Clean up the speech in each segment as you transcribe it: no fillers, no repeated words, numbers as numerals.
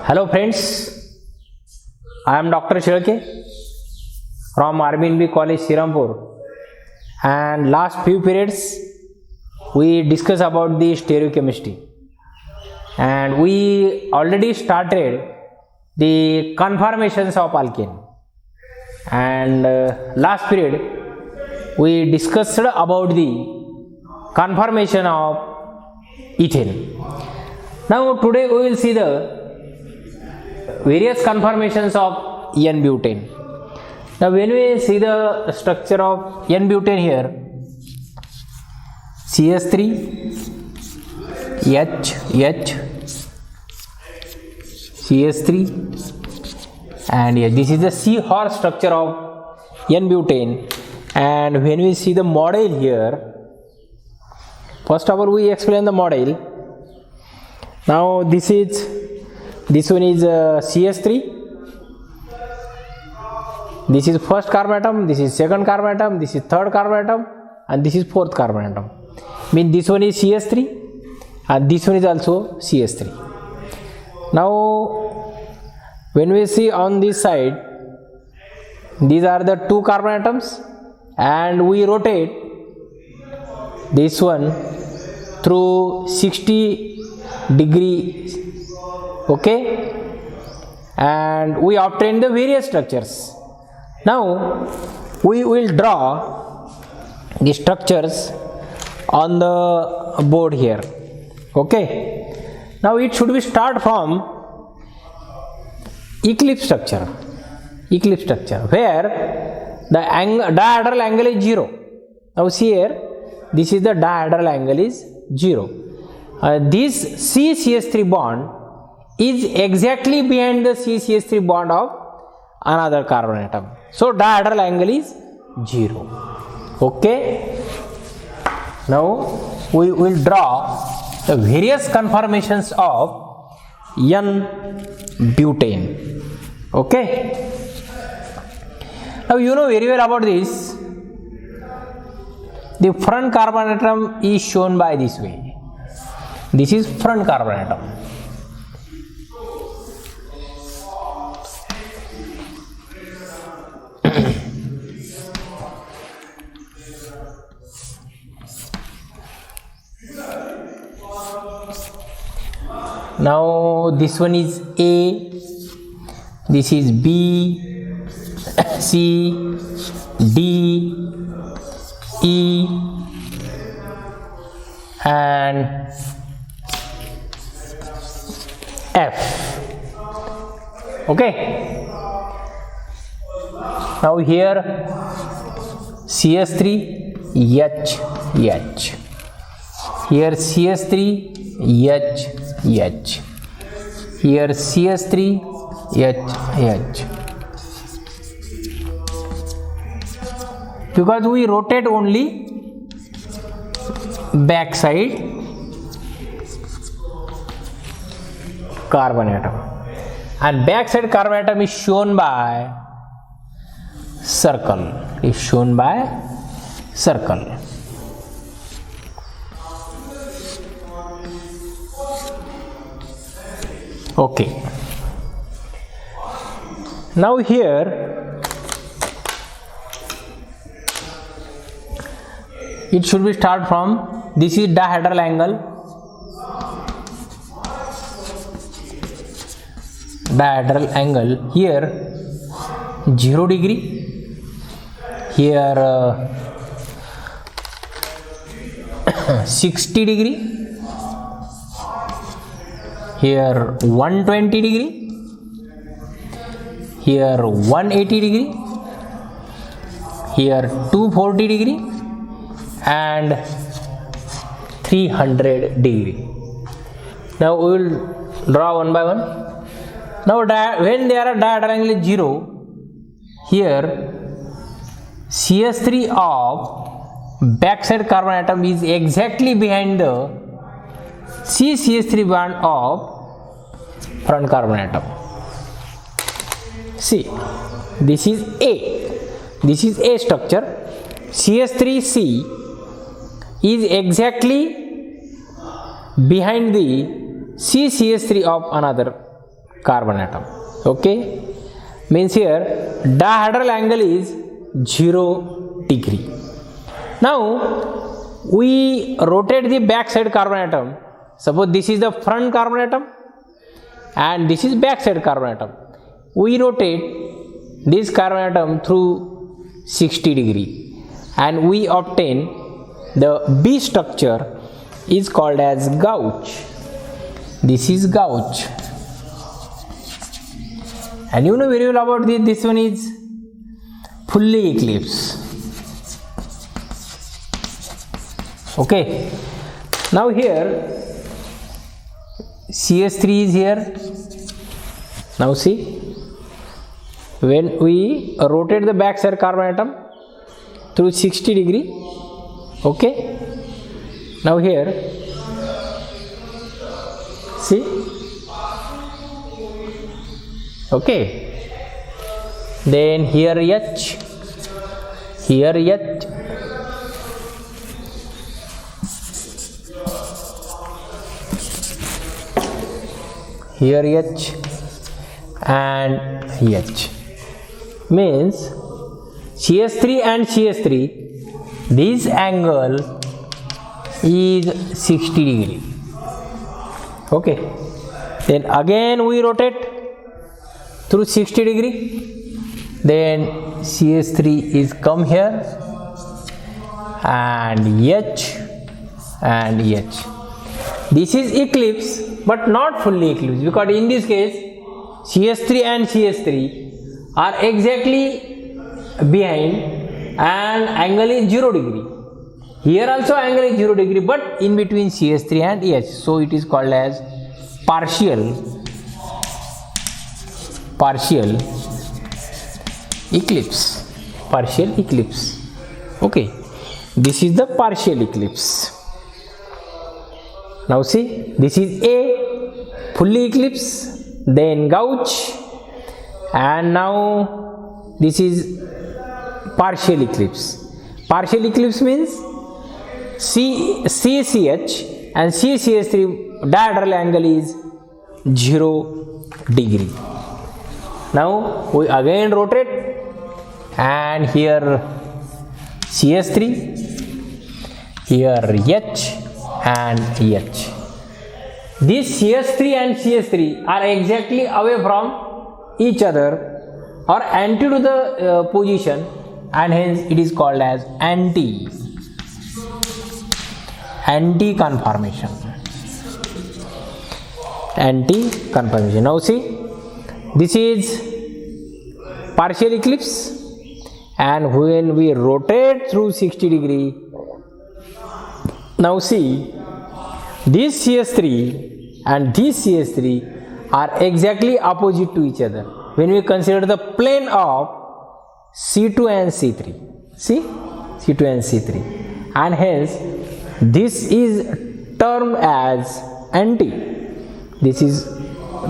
Hello friends, I am Dr. Shilke from RBNB College, Sirampur, and last few periods we discussed about the stereochemistry and we already started the conformations of alkane, and last period we discussed about the conformation of ethane. Now today we will see the various conformations of N-butane. Now when we see the structure of N-butane here, CS3, H, CS3 and H. This is the C-horse structure of N-butane, and when we see the model here, first of all we explain the model. Now this one is CS3. This is first carbon atom, this is second carbon atom, this is third carbon atom, and this is fourth carbon atom. Means this one is CS3 and this one is also CS3. Now when we see on this side, these are the two carbon atoms, and we rotate this one through 60 degrees, okay, and we obtain the various structures. Now we will draw the structures on the board here, okay. Now it should be start from eclipse structure, where the dihedral angle is 0. Now see here, this is the dihedral angle is 0. This CCS3 bond is exactly behind the CCS3 bond of another carbon atom. So dihedral angle is 0. Okay. Now we will draw the various conformations of N-butane. Okay. Now you know very well about this. The front carbon atom is shown by this way. This is front carbon atom. Now this one is A, this is B, C, D, E, and F. Okay. Now here CS3 H. Here CS3 H. Here CS3 H. Because we rotate only back side carbon atom, and back side carbon atom is shown by circle. Okay. Now here it should be start from, this is dihedral angle, here 0 degree, here 60 degree, here 120 degree, here 180 degree, here 240 degree, and 300 degree. Now we will draw one by one. Now when there are dihedral angle is 0, here CS3 of backside carbon atom is exactly behind the CCS3 bond of front carbon atom. See, this is A structure. CS3C is exactly behind the CCS3 of another carbon atom. Okay, means here dihedral angle is 0 degree. Now we rotate the back side carbon atom. Suppose this is the front carbon atom and this is back side carbon atom. We rotate this carbon atom through 60 degree and we obtain the B structure is called as gouge. This is gouge. And you know very well about this. This one is fully eclipsed. Okay. Now here CS3 is here. Now see, when we rotate the backside carbon atom through 60 degree, okay. Now here, see, okay. Then here H, here H. Here H and H means CS3 and CS3, this angle is 60 degree. Okay, then again we rotate through 60 degree, then CS3 is come here and H and H. This is eclipse but not fully eclipse, because in this case CS3 and CS3 are exactly behind and angle is 0 degree. Here also angle is 0 degree, but in between CS3 and H. So it is called as partial eclipse. Partial eclipse. Okay. This is the partial eclipse. Now see, this is A, fully eclipse, then gouge, and now this is partial eclipse. Partial eclipse means CCH and CCH3 dihedral angle is 0 degree. Now we again rotate and here CS3, here H and H. These CS3 and CS3 are exactly away from each other or anti to the position, and hence it is called as anti-conformation. Anti-conformation. Now see, this is partial eclipse, and when we rotate through 60 degree, now see, this CS3 and this CS3 are exactly opposite to each other when we consider the plane of C2 and C3. See, C2 and C3, and hence this is termed as anti. This is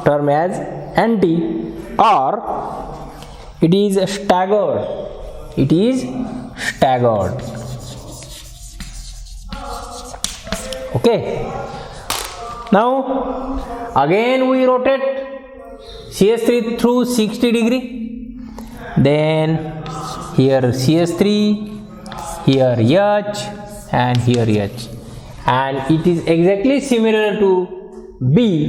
termed as anti, or it is staggered. It is staggered. Okay. Now again we rotate CS3 through 60 degree, then here CS3, here H and here H, and it is exactly similar to B,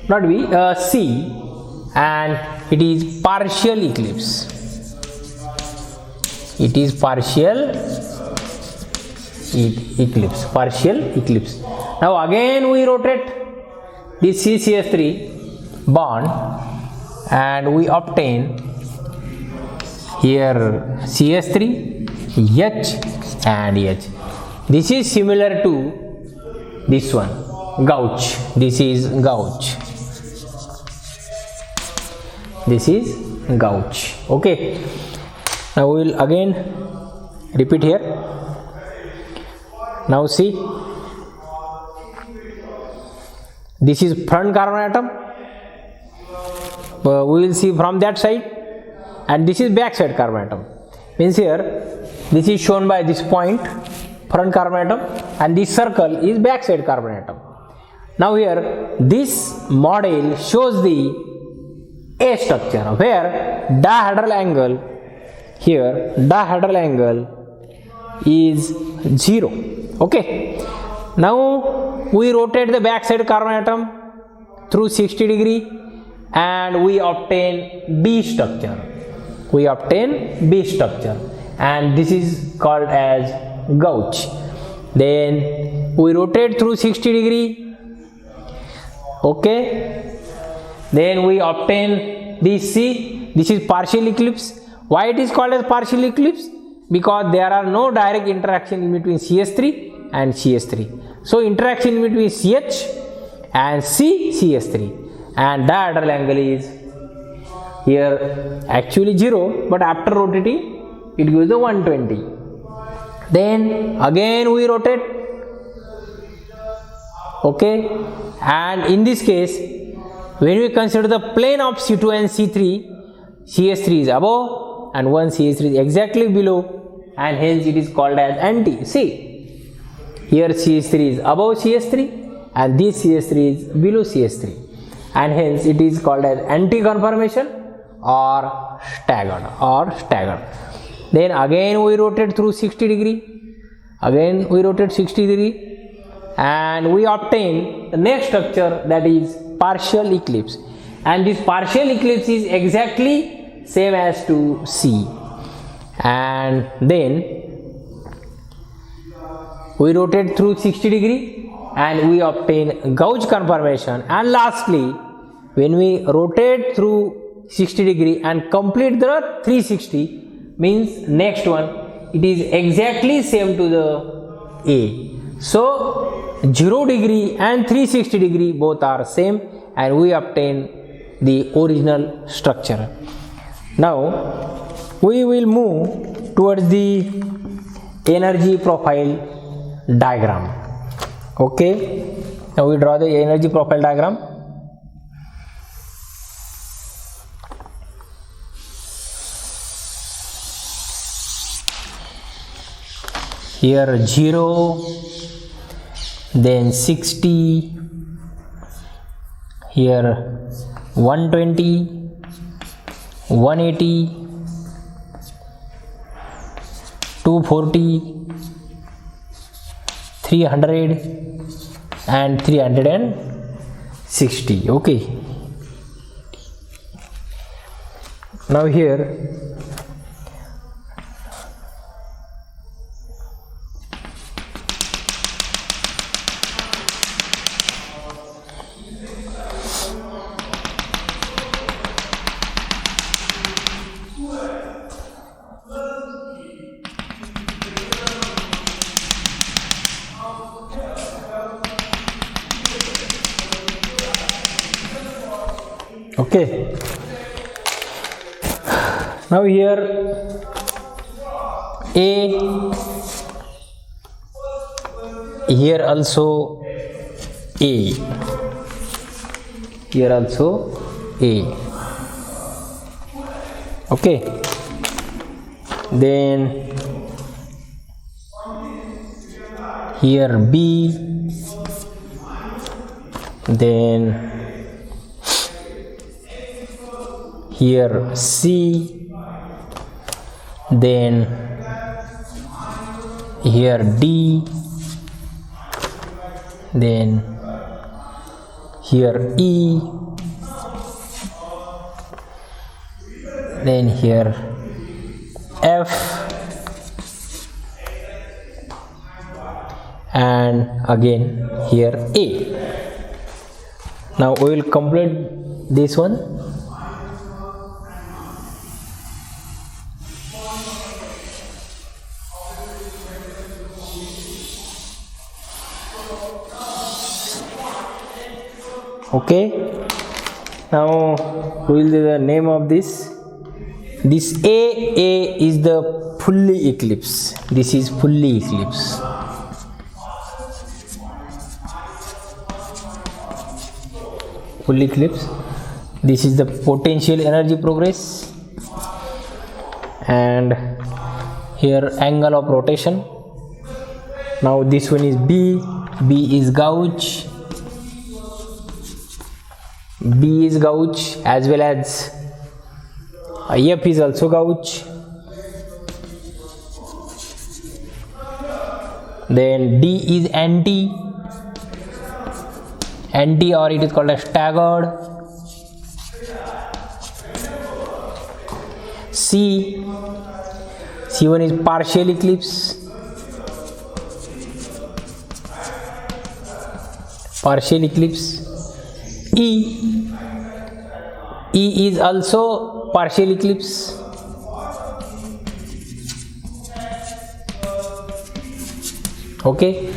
not B, C, and it is partial eclipse. It is partial eclipse. Now again we rotate this CCS3 bond and we obtain here CS3, H and H. This is similar to this one, gouge. This is gouge. This is gouge. Okay. Now we will again repeat here. Now see, this is front carbon atom. We will see from that side, and this is back side carbon atom. Means here, this is shown by this point, front carbon atom, and this circle is back side carbon atom. Now here this model shows the A structure where dihedral angle, here dihedral angle is 0. Okay, now we rotate the backside carbon atom through 60 degree and we obtain B structure. We obtain B structure and this is called as gouge. Then we rotate through 60 degree. Okay, then we obtain this C. This is partial eclipse. Why it is called as partial eclipse? Because there are no direct interaction in between CH3 and CH3. So interaction in between CH and CH3 and dihedral angle is here actually 0, but after rotating it gives the 120. Then again we rotate. Okay, and in this case when we consider the plane of C2 and C3, CH3 is above and one CH3 is exactly below and hence it is called as anti. See, here CH3 is above CH3 and this CH3 is below CH3 and hence it is called as anti-conformation or staggered. Then again we rotate through 60 degree. Again we rotate 60 degree and we obtain the next structure, that is partial eclipse, and this partial eclipse is exactly same as to C. And then we rotate through 60 degree and we obtain gouge conformation. And lastly, when we rotate through 60 degree and complete the 360, means next one it is exactly same to the A. So 0 degree and 360 degree both are same and we obtain the original structure. Now we will move towards the energy profile diagram. Okay, now we draw the energy profile diagram. Here 0, then 60, here 120, 180, 240, 300 and 360. Okay, now here okay, now here A, here also A, here also A. Okay, then here B, then here C, then here D, then here E, then here F, and again here A. Now we will complete this one. Okay, now we will do the name of this. This A is the fully eclipse. This is fully eclipse. Full eclipse. This is the potential energy progress, and here angle of rotation. Now this one is B. B is gauge. B is gauge as well as F is also gauge. Then D is anti or it is called as staggered. C1 is partial eclipse. E is also partial eclipse. Okay.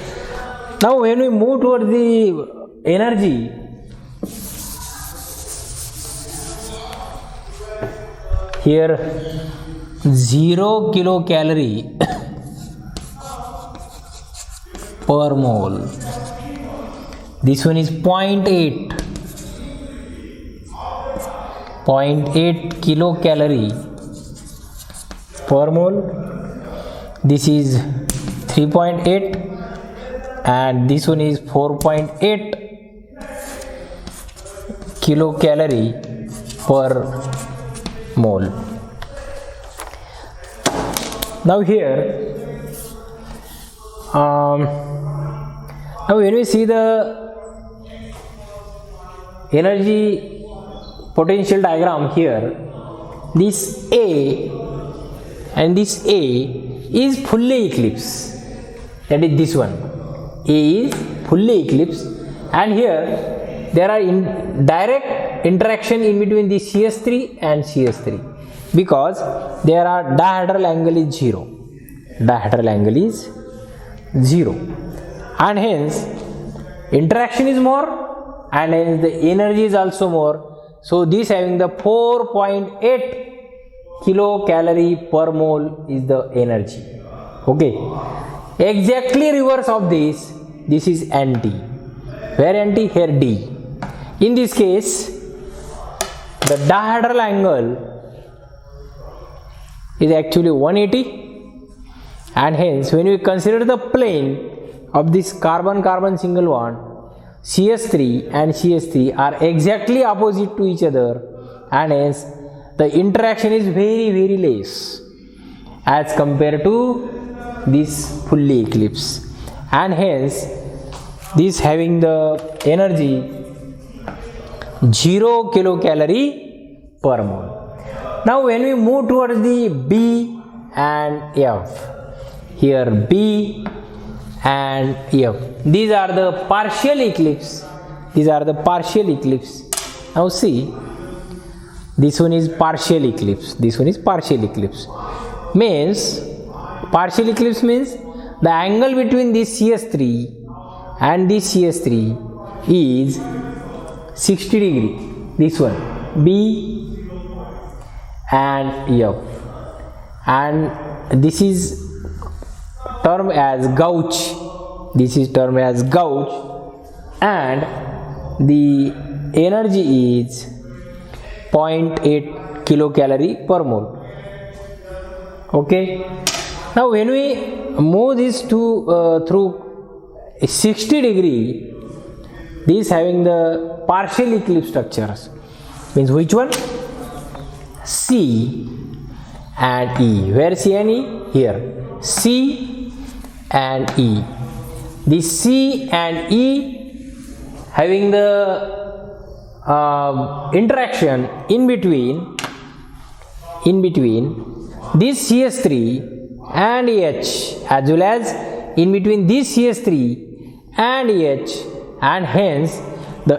Now when we move towards the energy, here 0 kilocalorie per mole. This one is 0.8 kilocalorie per mole. This is 3.8 and this one is 4.8 kilocalorie per mole. Now here now when we see the energy potential diagram here, this A and this A is fully eclipsed, that is this one. A is fully eclipsed and here there are direct interaction in between the CS3 and CS3 because there are dihedral angle is 0. Dihedral angle is 0 and hence interaction is more and hence the energy is also more. So this having the 4.8 kilocalorie per mole is the energy. Okay. Exactly reverse of this is anti. Where anti? Here D. In this case, the dihedral angle is actually 180 and hence when we consider the plane of this carbon-carbon single bond, CS3 and CS3 are exactly opposite to each other and hence the interaction is very less as compared to this fully eclipse and hence this having the energy 0 kilocalorie per mole. Now when we move towards the B and F, here B and F, these are the partial eclipse. Now see, this one is partial eclipse, means partial eclipse means the angle between this CS3 and this CS3 is 60 degree. This one B and F, and this is termed as gauge. And the energy is 0.8 kilocalorie per mole. Okay. Now when we move this to through 60 degree, this having the partial eclipse structures, means which one? C and E. Where C and E? Here C and E. This C and E having the interaction in between this CS3 and H as well as in between this CS3 and H, and hence the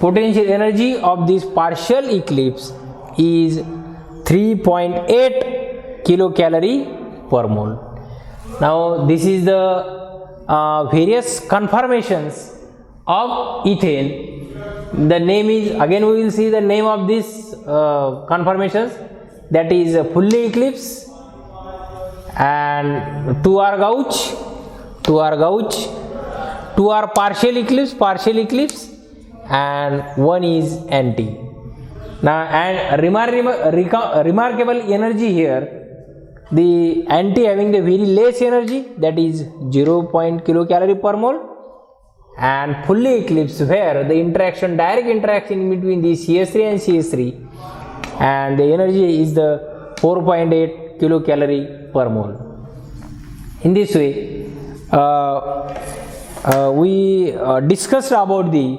potential energy of this partial eclipse is 3.8 kilocalorie per mole. Now this is the various conformations of ethane. The name is, again we will see the name of these conformations, that is fully eclipse, and 2 are gauge, 2 are partial eclipse, and 1 is anti. Now and remarkable energy here, the anti having the very less energy, that is 0. kilocalorie per mole, and fully eclipsed, where the direct interaction between the CH3 and CH3, and the energy is the 4.8 kilocalorie per mole. In this way, we discussed about the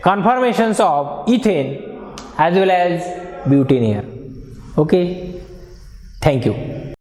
conformations of ethane as well as butane here. Okay, thank you.